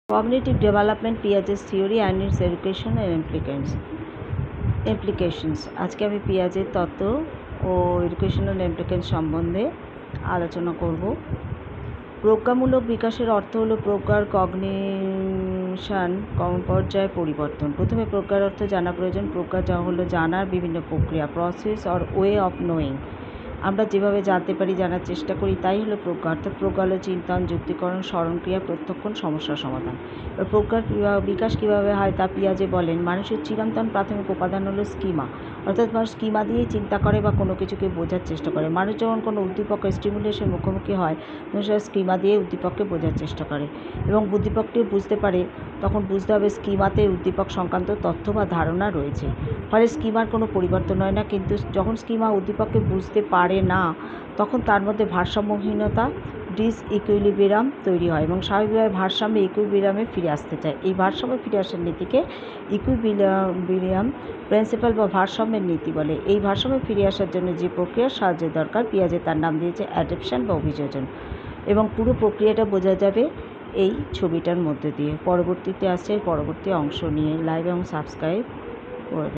Cognitive development, Piaget's theory and its education and implications. আজকে আমি পিয়াজের তত্ত্ব ও এডুকেশনাল ইমপ্লিকেশন সম্বন্ধে আলোচনা করব। প্রজ্ঞামূলক বিকাশের অর্থ হলো প্রজ্ঞার কগনিশন পর্যায়ে পরিবর্তন। প্রথমে প্রজ্ঞার অর্থ জানা প্রয়োজন। প্রজ্ঞা যা হলো জানার বিভিন্ন প্রক্রিয়া, process or way of knowing. আমরা যেভাবে জানতে পারি, জানার চেষ্টা করি, তাই হলো প্রজ্ঞা। অর্থাৎ প্রজ্ঞা হলো চিন্তন, যুক্তিকরণ, স্মরণক্রিয়া, প্রত্যক্ষণ, সমস্যার সমাধান। এবার প্রজ্ঞার বিকাশ কীভাবে হয় তা পিয়াজে বলেন, মানুষের চিরন্তন প্রাথমিক উপাদান হলো স্কিমা। অর্থাৎ মানুষ স্কিমা দিয়েই চিন্তা করে বা কোনো কিছুকে বোঝার চেষ্টা করে। মানুষ যখন কোনো উদ্দীপক স্টিমুলেশন মুখোমুখি হয়, মানুষ স্কিমা দিয়ে উদ্দীপককে বোঝার চেষ্টা করে এবং উদ্দীপকটি বুঝতে পারে, তখন বুঝতে হবে স্কিমাতে উদ্দীপক সংক্রান্ত তথ্য বা ধারণা রয়েছে। ফলে স্কিমার কোনো পরিবর্তন হয় না। কিন্তু যখন স্কিমা উদ্দীপককে বুঝতে পারে না, তখন তার মধ্যে ভারসাম্যহীনতা, ডিসইকুইলিব্রিয়াম তৈরি হয় এবং স্বাভাবিকভাবে ভারসাম্যে ইকুইলিব্রিয়ামে ফিরে আসতে চায়। এই ভারসাম্যে ফিরে আসার নীতিকে ইকুইলিব্রিয়াম প্রিন্সিপাল বা ভারসাম্যের নীতি বলে। এই ভারসাম্যে ফিরে আসার জন্য যে প্রক্রিয়ার সাহায্যের দরকার, পিয়াজে তার নাম দিয়েছে অ্যাডাপশন বা অভিযোজন। এবং পুরো প্রক্রিয়াটা বোঝা যাবে এই ছবিটার মধ্যে দিয়ে। পরবর্তীতে আসছে পরবর্তী অংশ নিয়ে। লাইক এবং সাবস্ক্রাইব করে